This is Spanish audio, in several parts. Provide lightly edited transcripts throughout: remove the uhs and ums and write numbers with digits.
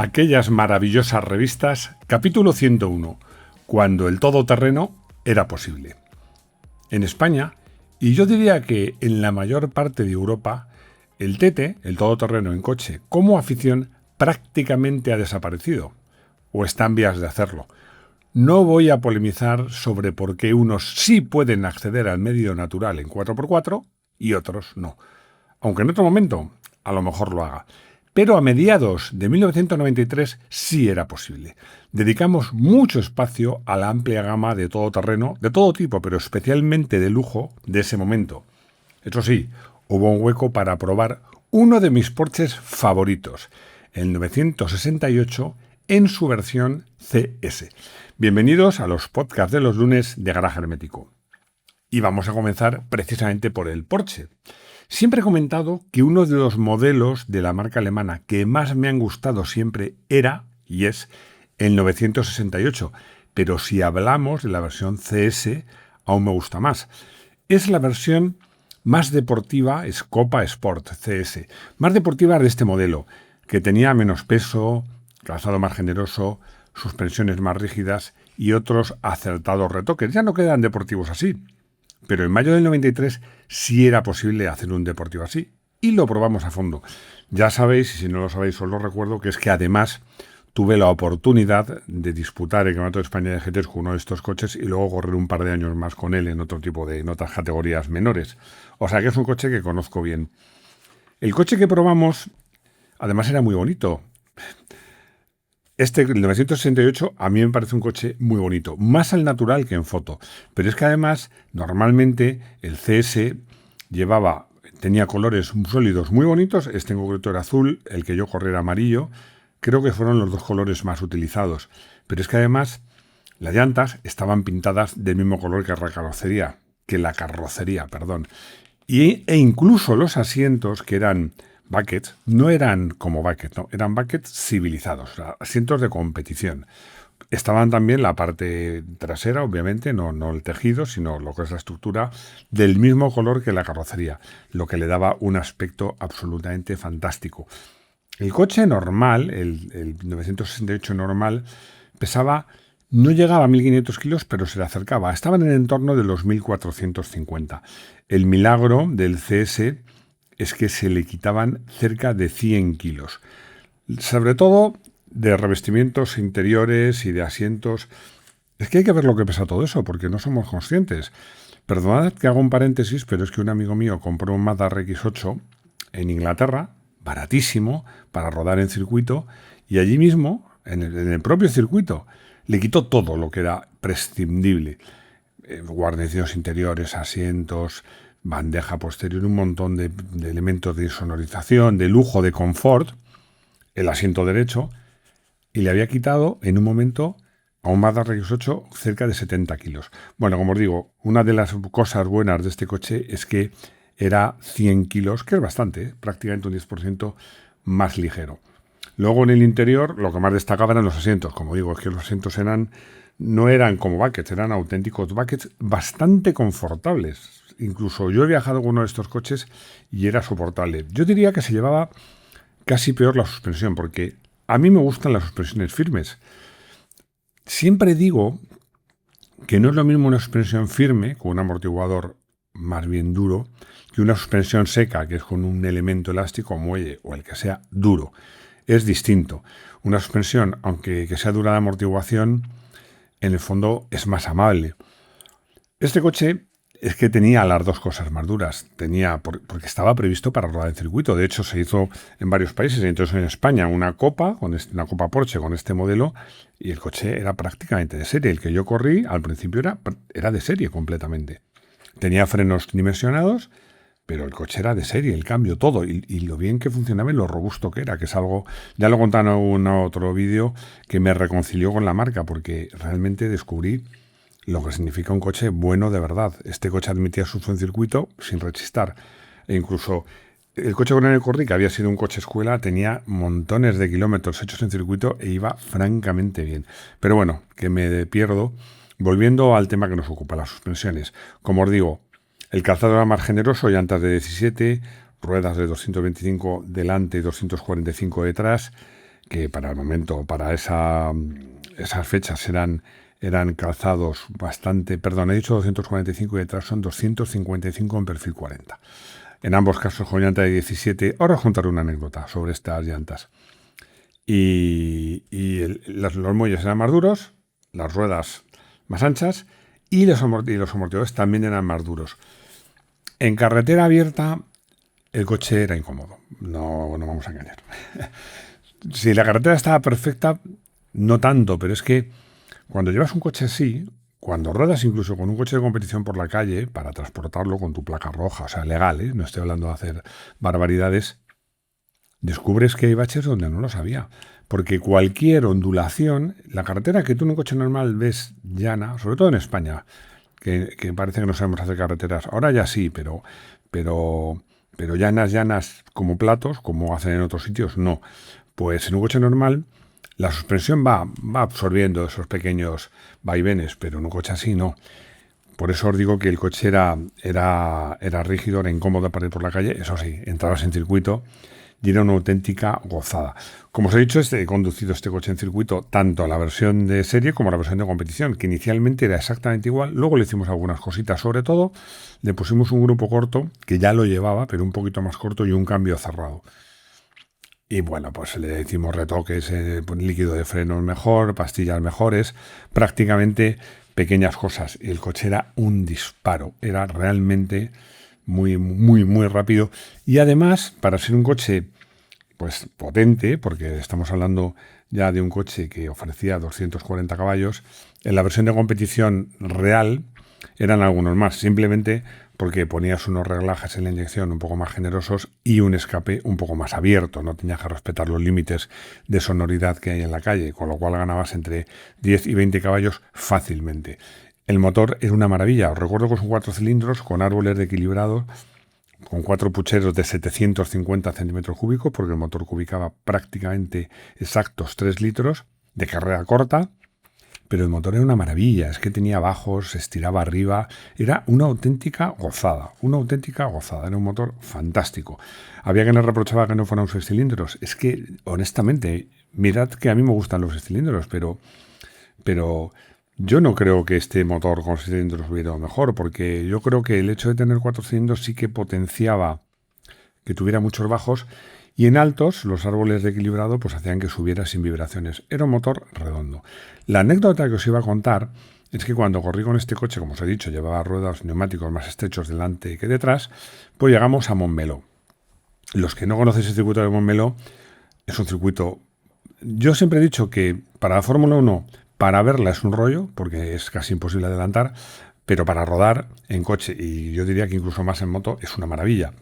Aquellas maravillosas revistas, capítulo 101, cuando el todoterreno era posible. En España, y yo diría que en la mayor parte de Europa, el TT, el todoterreno en coche, como afición, prácticamente ha desaparecido, o está en vías de hacerlo. No voy a polemizar sobre por qué unos sí pueden acceder al medio natural en 4x4 y otros no, aunque en otro momento a lo mejor lo haga. Pero a mediados de 1993 sí era posible. Dedicamos mucho espacio a la amplia gama de todoterreno, de todo tipo, pero especialmente de lujo de ese momento. Eso sí, hubo un hueco para probar uno de mis Porsches favoritos, el 968, en su versión CS. Bienvenidos a los podcasts de los lunes de Garaje Hermético. Y vamos a comenzar precisamente por el Porsche. Siempre he comentado que uno de los modelos de la marca alemana que más me han gustado siempre era y es el 968, pero si hablamos de la versión CS, aún me gusta más. Es la versión más deportiva, es Copa Sport CS, más deportiva de este modelo, que tenía menos peso, calzado más generoso, suspensiones más rígidas y otros acertados retoques. Ya no quedan deportivos así. Pero en mayo del 93 sí era posible hacer un deportivo así. Y lo probamos a fondo. Ya sabéis, y si no lo sabéis os lo recuerdo, que es que además tuve la oportunidad de disputar el Campeonato de España de GTs con uno de estos coches y luego correr un par de años más con él en otras categorías menores. O sea que es un coche que conozco bien. El coche que probamos, además, era muy bonito. El 968, a mí me parece un coche muy bonito, más al natural que en foto. Pero es que además, normalmente, el CS tenía colores sólidos muy bonitos. Este en concreto era azul, el que yo corrí era amarillo. Creo que fueron los dos colores más utilizados. Pero es que además, las llantas estaban pintadas del mismo color que la carrocería. E incluso los asientos, que eran buckets, no eran como buckets, no, eran buckets civilizados, o sea, asientos de competición. Estaban también la parte trasera, obviamente, no el tejido, sino lo que es la estructura, del mismo color que la carrocería, lo que le daba un aspecto absolutamente fantástico. El coche normal, el 968 normal, no llegaba a 1.500 kilos, pero se le acercaba. Estaba en el entorno de los 1.450. El milagro del CS es que se le quitaban cerca de 100 kilos. Sobre todo de revestimientos interiores y de asientos. Es que hay que ver lo que pesa todo eso, porque no somos conscientes. Perdonad que haga un paréntesis, pero es que un amigo mío compró un Mazda RX-8 en Inglaterra, baratísimo, para rodar en circuito, y allí mismo, en el propio circuito, le quitó todo lo que era prescindible. Guarnecidos interiores, asientos, bandeja posterior, un montón de elementos de sonorización, de lujo, de confort, el asiento derecho, y le había quitado en un momento a un Mazda RX-8 cerca de 70 kilos. Bueno, como os digo, una de las cosas buenas de este coche es que era 100 kilos, que es bastante, prácticamente un 10% más ligero. Luego en el interior lo que más destacaba eran los asientos. Como digo, es que los asientos no eran como buckets, eran auténticos buckets bastante confortables. Incluso yo he viajado con uno de estos coches y era soportable. Yo diría que se llevaba casi peor la suspensión, porque a mí me gustan las suspensiones firmes. Siempre digo que no es lo mismo una suspensión firme, con un amortiguador más bien duro, que una suspensión seca, que es con un elemento elástico, muelle o el que sea duro. Es distinto. Una suspensión, aunque que sea dura de amortiguación, en el fondo es más amable. Este coche es que tenía las dos cosas más duras. Porque estaba previsto para rodar en circuito. De hecho, se hizo en varios países. Entonces, en España, una Copa Porsche con este modelo, y el coche era prácticamente de serie. El que yo corrí al principio era de serie completamente. Tenía frenos dimensionados, pero el coche era de serie, el cambio, todo, y lo bien que funcionaba y lo robusto que era, que es algo, ya lo conté en otro vídeo, que me reconcilió con la marca, porque realmente descubrí lo que significa un coche bueno de verdad. Este coche admitía su en circuito sin rechistar. E incluso el coche con el que corrí, que había sido un coche escuela, tenía montones de kilómetros hechos en circuito e iba francamente bien. Pero bueno, que me pierdo. Volviendo al tema que nos ocupa, las suspensiones. Como os digo, el calzado era más generoso, llantas de 17, ruedas de 225 delante y 245 detrás, que para el momento, para esas fechas eran calzados bastante, perdón, he dicho 245 y detrás son 255 en perfil 40. En ambos casos con llanta de 17. Ahora os contaré una anécdota sobre estas llantas. Los muelles eran más duros, las ruedas más anchas y los amortiguadores también eran más duros. En carretera abierta el coche era incómodo, no vamos a engañar. Si la carretera estaba perfecta, no tanto, pero es que cuando llevas un coche así, cuando ruedas incluso con un coche de competición por la calle para transportarlo con tu placa roja, o sea, legal, no estoy hablando de hacer barbaridades, descubres que hay baches donde no los había. Porque cualquier ondulación, la carretera que tú en un coche normal ves llana, sobre todo en España, que parece que no sabemos hacer carreteras, ahora ya sí, pero llanas como platos, como hacen en otros sitios, no. Pues en un coche normal la suspensión va absorbiendo esos pequeños vaivenes, pero en un coche así no. Por eso os digo que el coche era rígido, era incómodo para ir por la calle. Eso sí, entrabas en circuito y era una auténtica gozada. Como os he dicho, he conducido este coche en circuito tanto a la versión de serie como a la versión de competición, que inicialmente era exactamente igual. Luego le hicimos algunas cositas, sobre todo le pusimos un grupo corto, que ya lo llevaba, pero un poquito más corto y un cambio cerrado. Y bueno, pues le hicimos retoques, líquido de frenos mejor, pastillas mejores, prácticamente pequeñas cosas. Y el coche era un disparo, era realmente muy, muy, muy rápido. Y además, para ser un coche pues potente, porque estamos hablando ya de un coche que ofrecía 240 caballos, en la versión de competición real eran algunos más, simplemente porque ponías unos reglajes en la inyección un poco más generosos y un escape un poco más abierto, no tenías que respetar los límites de sonoridad que hay en la calle, con lo cual ganabas entre 10 y 20 caballos fácilmente. El motor era una maravilla, os recuerdo que son 4 cilindros con árboles de equilibrado, con 4 pucheros de 750 centímetros cúbicos, porque el motor cubicaba prácticamente exactos 3 litros de carrera corta. Pero el motor era una maravilla, es que tenía bajos, se estiraba arriba, era una auténtica gozada, era un motor fantástico. Había quien le reprochaba que no fueran 6 cilindros, es que honestamente, mirad que a mí me gustan los 6 cilindros, pero yo no creo que este motor con 6 cilindros hubiera ido mejor, porque yo creo que el hecho de tener 4 cilindros sí que potenciaba que tuviera muchos bajos. Y en altos, los árboles de equilibrado pues hacían que subiera sin vibraciones. Era un motor redondo. La anécdota que os iba a contar es que cuando corrí con este coche, como os he dicho, llevaba ruedas neumáticos más estrechos delante que detrás, pues llegamos a Montmeló. Los que no conocéis el circuito de Montmeló, es un circuito... Yo siempre he dicho que para la Fórmula 1, para verla es un rollo, porque es casi imposible adelantar, pero para rodar en coche, y yo diría que incluso más en moto, es una maravilla.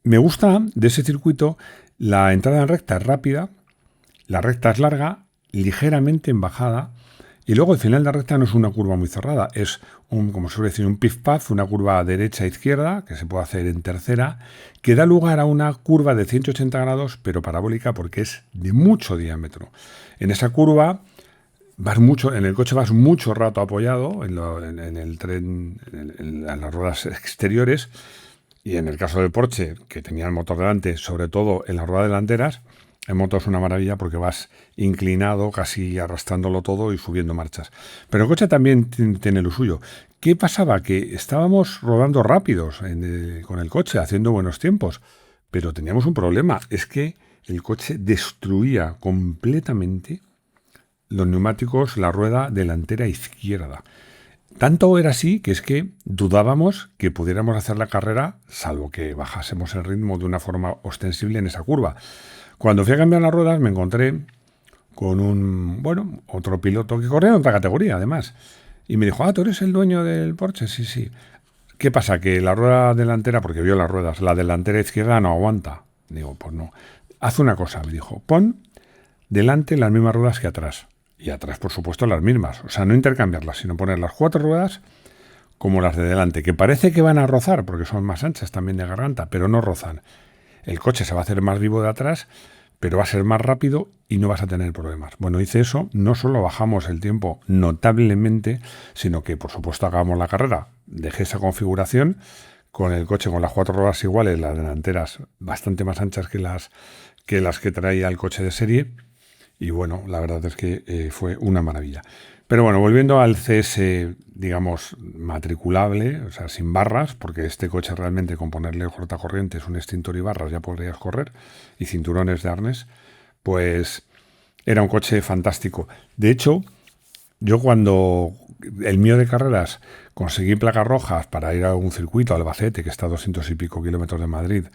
Me gusta de ese circuito, la entrada en recta es rápida, la recta es larga, ligeramente en bajada, y luego el final de la recta no es una curva muy cerrada, es como suele decir, un pif-paf, una curva derecha-izquierda, que se puede hacer en tercera, que da lugar a una curva de 180 grados, pero parabólica porque es de mucho diámetro. En esa curva en el coche vas mucho rato apoyado en el tren, en las ruedas exteriores. Y en el caso del Porsche, que tenía el motor delante, sobre todo en las ruedas delanteras, el motor es una maravilla porque vas inclinado, casi arrastrándolo todo y subiendo marchas. Pero el coche también tiene lo suyo. ¿Qué pasaba? Que estábamos rodando rápidos con el coche, haciendo buenos tiempos, pero teníamos un problema. Es que el coche destruía completamente los neumáticos, la rueda delantera izquierda. Tanto era así que es que dudábamos que pudiéramos hacer la carrera, salvo que bajásemos el ritmo de una forma ostensible en esa curva. Cuando fui a cambiar las ruedas me encontré con otro piloto que corría en otra categoría además. Y me dijo, ¿tú eres el dueño del Porsche? Sí, sí. ¿Qué pasa? Que la rueda delantera, porque vio las ruedas, la delantera izquierda no aguanta. Digo, pues no. Haz una cosa, me dijo, pon delante las mismas ruedas que atrás. Y atrás, por supuesto, las mismas. O sea, no intercambiarlas, sino poner las 4 ruedas como las de delante, que parece que van a rozar, porque son más anchas también de garganta, pero no rozan. El coche se va a hacer más vivo de atrás, pero va a ser más rápido y no vas a tener problemas. Bueno, hice eso, no solo bajamos el tiempo notablemente, sino que, por supuesto, acabamos la carrera. Dejé esa configuración con el coche con las 4 ruedas iguales, las delanteras bastante más anchas que que las que traía el coche de serie. Y bueno, la verdad es que fue una maravilla. Pero bueno, volviendo al CS, digamos, matriculable, o sea, sin barras, porque este coche realmente con ponerle cortacorrientes, un extintor y barras ya podrías correr, y cinturones de arnés, pues era un coche fantástico. De hecho, yo cuando el mío de carreras conseguí placas rojas para ir a un circuito a Albacete, que está a 200 y pico kilómetros de Madrid,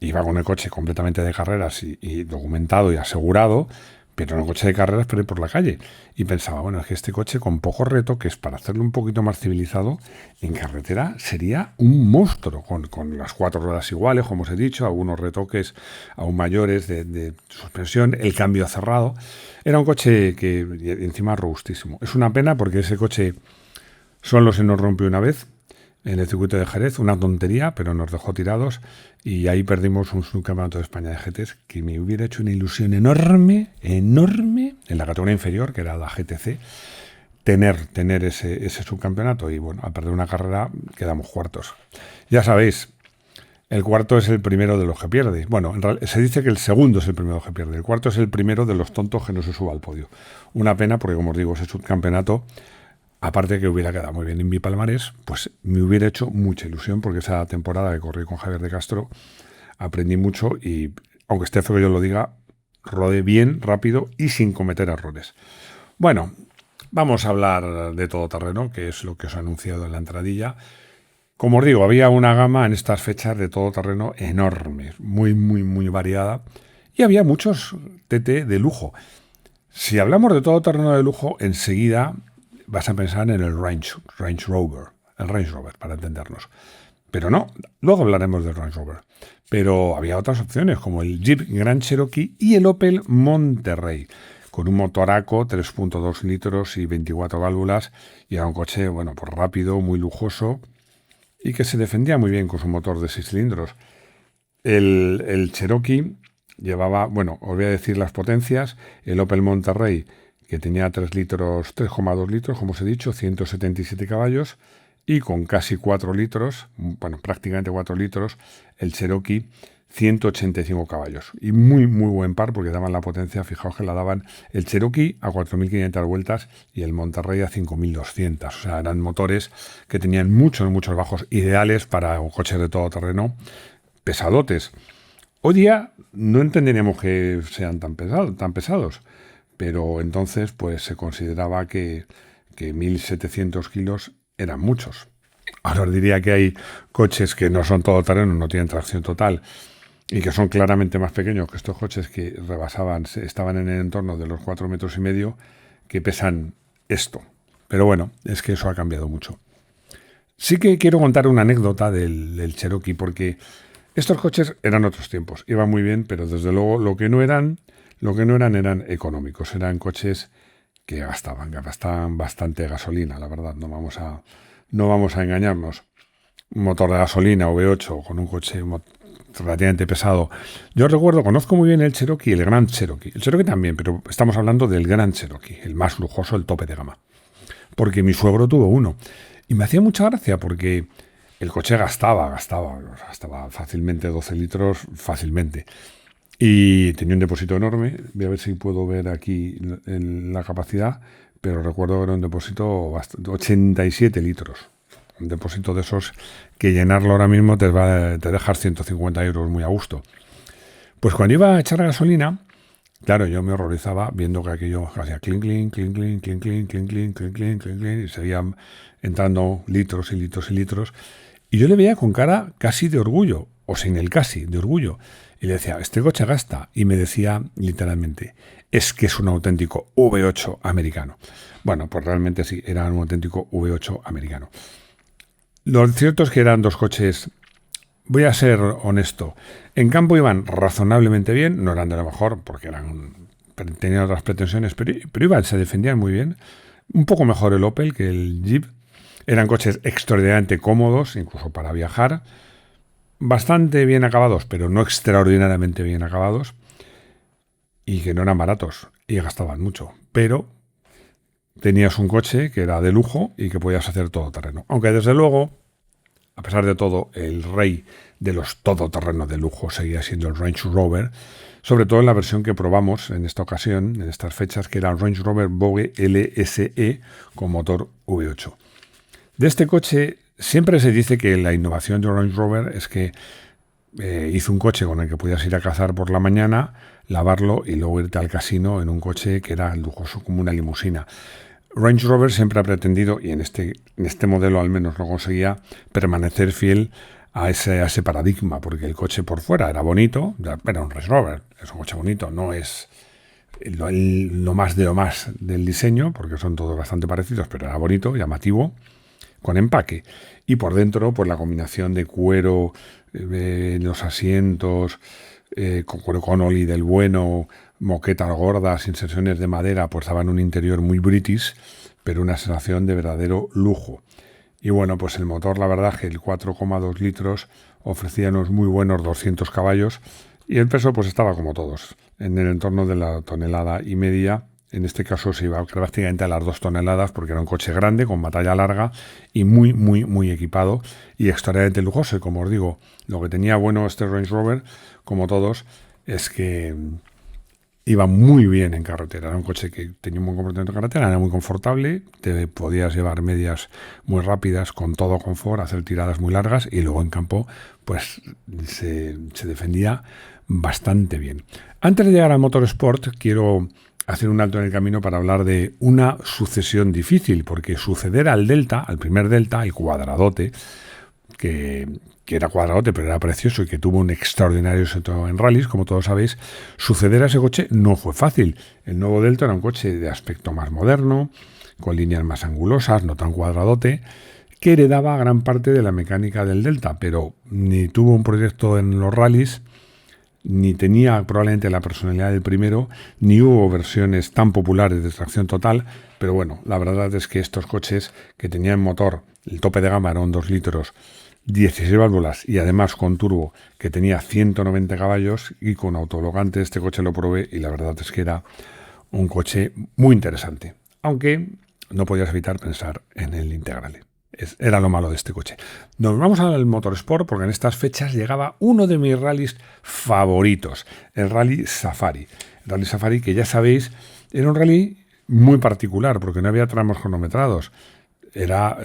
iba con el coche completamente de carreras y documentado y asegurado, pero en el coche de carreras pero por la calle. Y pensaba, bueno, es que este coche con pocos retoques para hacerlo un poquito más civilizado, en carretera sería un monstruo, con las 4 ruedas iguales, como os he dicho, algunos retoques aún mayores de suspensión, el cambio cerrado. Era un coche que encima robustísimo. Es una pena porque ese coche solo se nos rompió una vez en el circuito de Jerez, una tontería, pero nos dejó tirados y ahí perdimos un subcampeonato de España de GTs que me hubiera hecho una ilusión enorme, enorme, en la categoría inferior, que era la GTC, tener ese subcampeonato y bueno, al perder una carrera quedamos cuartos. Ya sabéis, el cuarto es el primero de los que pierde. Bueno, en realidad se dice que el segundo es el primero que pierde, el cuarto es el primero de los tontos que no se suba al podio. Una pena porque, como os digo, ese subcampeonato, aparte que hubiera quedado muy bien en mi palmarés, pues me hubiera hecho mucha ilusión porque esa temporada que corrí con Javier de Castro aprendí mucho y, aunque esté feo que yo lo diga, rodé bien, rápido y sin cometer errores. Bueno, vamos a hablar de todoterreno, que es lo que os he anunciado en la entradilla. Como os digo, había una gama en estas fechas de todoterreno enorme, muy, muy, muy variada y había muchos TT de lujo. Si hablamos de todoterreno de lujo, enseguida vas a pensar en el Range Rover, para entendernos. Pero no, luego hablaremos del Range Rover. Pero había otras opciones, como el Jeep Grand Cherokee y el Opel Monterrey, con un motoraco 3.2 litros y 24 válvulas, y era un coche, bueno, pues rápido, muy lujoso, y que se defendía muy bien con su motor de 6 cilindros. El Cherokee llevaba, bueno, os voy a decir las potencias, el Opel Monterrey, que tenía 3,2 litros, como os he dicho, 177 caballos, y con casi 4 litros, bueno, prácticamente 4 litros, el Cherokee, 185 caballos. Y muy, muy buen par, porque daban la potencia, fijaos que la daban el Cherokee a 4.500 vueltas y el Monterrey a 5.200. O sea, eran motores que tenían muchos, muchos bajos, ideales para coches de todoterreno pesadotes. Hoy día no entenderíamos que sean tan pesados. Pero entonces pues se consideraba que 1.700 kilos eran muchos. Ahora os diría que hay coches que no son todoterreno, no tienen tracción total y que son claramente más pequeños que estos coches que estaban en el entorno de los 4,5 metros, que pesan esto. Pero bueno, es que eso ha cambiado mucho. Sí que quiero contar una anécdota del Cherokee, porque estos coches eran otros tiempos, iban muy bien, pero desde luego lo que no eran eran económicos, eran coches que gastaban bastante gasolina, la verdad, no vamos a engañarnos. Un motor de gasolina V8 con un coche relativamente pesado. Yo recuerdo, conozco muy bien el Cherokee y el Grand Cherokee. El Cherokee también, pero estamos hablando del Grand Cherokee, el más lujoso, el tope de gama. Porque mi suegro tuvo uno. Y me hacía mucha gracia porque el coche gastaba fácilmente 12 litros, fácilmente. Y tenía un depósito enorme. Voy a ver si puedo ver aquí la capacidad, pero recuerdo que era un depósito de 87 litros. Un depósito de esos que llenarlo ahora mismo te dejas 150 euros muy a gusto. Pues cuando iba a echar gasolina, claro, yo me horrorizaba viendo que aquello hacía clink, clink, clink, clink, clink, clink, clink, clink, clink, clink, clink, clink, y seguían entrando litros y litros y litros. Y yo le veía con cara casi de orgullo, o sin el casi, de orgullo. Y le decía, este coche gasta. Y me decía literalmente, es que es un auténtico V8 americano. Bueno, pues realmente sí, era un auténtico V8 americano. Lo cierto es que eran dos coches, voy a ser honesto, en campo iban razonablemente bien, no eran de lo mejor porque tenían otras pretensiones, pero iban, se defendían muy bien. Un poco mejor el Opel que el Jeep. Eran coches extraordinariamente cómodos, incluso para viajar. Bastante bien acabados, pero no extraordinariamente bien acabados. Y que no eran baratos y gastaban mucho. Pero tenías un coche que era de lujo y que podías hacer todo terreno. Aunque desde luego, a pesar de todo, el rey de los todoterrenos de lujo seguía siendo el Range Rover, sobre todo en la versión que probamos en esta ocasión, en estas fechas, que era el Range Rover Vogue LSE con motor V8. De este coche siempre se dice que la innovación de Range Rover es que hizo un coche con el que podías ir a cazar por la mañana, lavarlo y luego irte al casino en un coche que era lujoso como una limusina. Range Rover siempre ha pretendido, y en este modelo al menos lo conseguía, permanecer fiel a ese paradigma, porque el coche por fuera era bonito, era un Range Rover, es un coche bonito, no es lo más de lo más del diseño, porque son todos bastante parecidos, pero era bonito, llamativo, con empaque. Y por dentro, pues la combinación de cuero en los asientos, con cuero Connolly del bueno, moquetas gordas, inserciones de madera, pues daban un interior muy british, pero una sensación de verdadero lujo. Y bueno, pues el motor, la verdad que el 4,2 litros ofrecía unos muy buenos 200 caballos y el peso pues estaba como todos, en el entorno de la 1,5 toneladas. En este caso se iba prácticamente a las 2 toneladas porque era un coche grande, con batalla larga y muy, muy, muy equipado y extraordinariamente lujoso. Y como os digo, lo que tenía bueno este Range Rover, como todos, es que iba muy bien en carretera. Era un coche que tenía un buen comportamiento en carretera, era muy confortable, te podías llevar medias muy rápidas con todo confort, hacer tiradas muy largas y luego en campo pues se defendía bastante bien. Antes de llegar al Motorsport, quiero hacer un alto en el camino para hablar de una sucesión difícil, porque suceder al Delta, al primer Delta, el cuadradote, que era cuadradote pero era precioso y que tuvo un extraordinario éxito en rallies, como todos sabéis, suceder a ese coche no fue fácil. El nuevo Delta era un coche de aspecto más moderno, con líneas más angulosas, no tan cuadradote, que heredaba gran parte de la mecánica del Delta, pero ni tuvo un proyecto en los rallies, ni tenía probablemente la personalidad del primero, ni hubo versiones tan populares de tracción total, pero bueno, la verdad es que estos coches que tenían motor, el tope de gama era un 2 litros, 16 válvulas y además con turbo, que tenía 190 caballos y con autologante, este coche lo probé y la verdad es que era un coche muy interesante, aunque no podías evitar pensar en el Integrale. Era lo malo de este coche. Nos vamos al Motorsport porque en estas fechas llegaba uno de mis rallies favoritos, el Rally Safari. El Rally Safari, que ya sabéis, era un rally muy particular porque no había tramos cronometrados. Era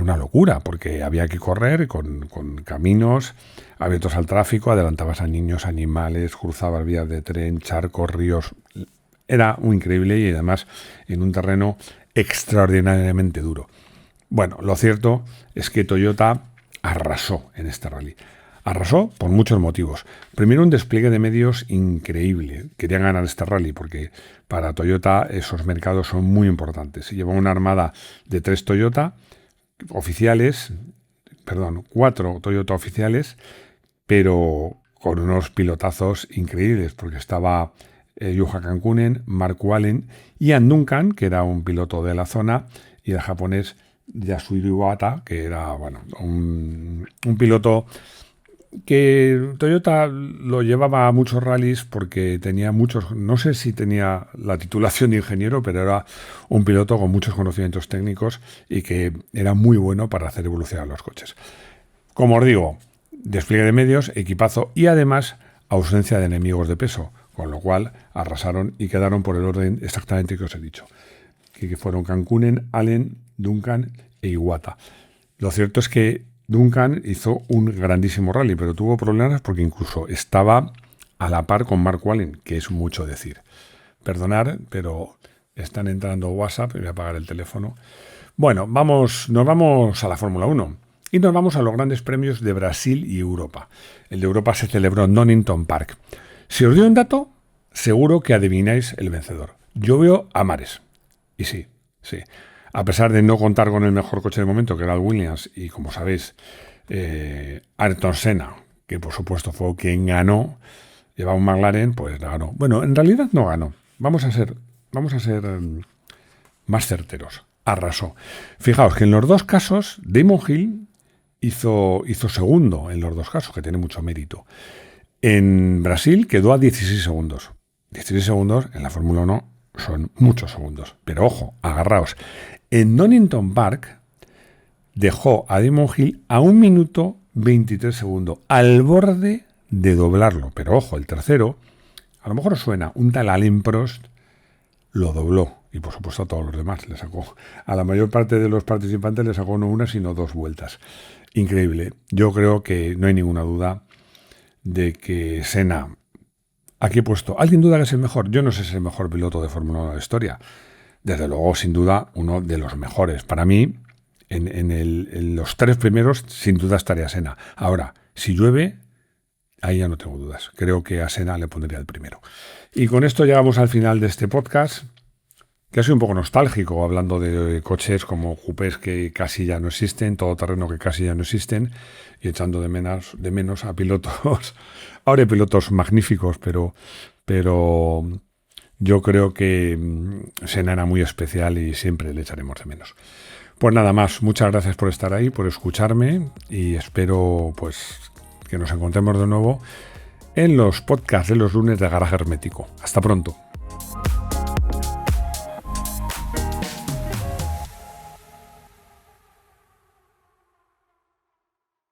una locura porque había que correr con caminos abiertos al tráfico, adelantabas a niños, animales, cruzabas vías de tren, charcos, ríos. Era muy increíble y además en un terreno extraordinariamente duro. Bueno, lo cierto es que Toyota arrasó en este rally. Arrasó por muchos motivos. Primero, un despliegue de medios increíble. Querían ganar este rally porque para Toyota esos mercados son muy importantes. Se llevó una armada de 4 Toyota oficiales, pero con unos pilotazos increíbles, porque estaba Yuha Kankunen, Mark Wallen, Ian Duncan, que era un piloto de la zona, y el japonés Yasuhiro Iwata, que era un piloto que Toyota lo llevaba a muchos rallies porque tenía muchos, no sé si tenía la titulación de ingeniero, pero era un piloto con muchos conocimientos técnicos y que era muy bueno para hacer evolucionar los coches. Como os digo, despliegue de medios, equipazo y además ausencia de enemigos de peso, con lo cual arrasaron y quedaron por el orden exactamente que os he dicho, que fueron Kankunen, Allen, Duncan e Iwata. Lo cierto es que Duncan hizo un grandísimo rally, pero tuvo problemas porque incluso estaba a la par con Mark Wallen, que es mucho decir. Perdonad, pero están entrando WhatsApp y voy a apagar el teléfono. Bueno, nos vamos a la Fórmula 1 y nos vamos a los grandes premios de Brasil y Europa. El de Europa se celebró en Donington Park. Si os doy un dato, seguro que adivináis el vencedor. Yo veo a Mares. Y sí. A pesar de no contar con el mejor coche del momento, que era el Williams, y como sabéis, Ayrton Senna, que por supuesto fue quien ganó, llevaba un McLaren, pues ganó. Bueno, en realidad no ganó. Vamos a ser más certeros. Arrasó. Fijaos que en los dos casos, Damon Hill hizo segundo en los dos casos, que tiene mucho mérito. En Brasil quedó a 16 segundos. 16 segundos en la Fórmula 1 son muchos segundos. Pero ojo, agarraos. En Donington Park dejó a Damon Hill a 1 minuto 23 segundos, al borde de doblarlo. Pero ojo, el tercero, a lo mejor os suena, un tal Alain Prost lo dobló. Y por supuesto a todos los demás le sacó. A la mayor parte de los participantes le sacó no una, sino 2 vueltas. Increíble. Yo creo que no hay ninguna duda de que Senna... Aquí he puesto, ¿alguien duda que es el mejor? Yo no sé si es el mejor piloto de Fórmula 1 de la historia. Desde luego, sin duda, uno de los mejores. Para mí, en los 3 primeros, sin duda estaría Senna. Ahora, si llueve, ahí ya no tengo dudas. Creo que a Senna le pondría el primero. Y con esto llegamos al final de este podcast, que ha sido un poco nostálgico, hablando de coches como coupés que casi ya no existen, todoterreno que casi ya no existen, y echando de menos a pilotos. Ahora hay pilotos magníficos, pero yo creo que Senna era muy especial y siempre le echaremos de menos. Pues nada más, muchas gracias por estar ahí, por escucharme, y espero pues que nos encontremos de nuevo en los podcasts de los lunes de Garaje Hermético. Hasta pronto.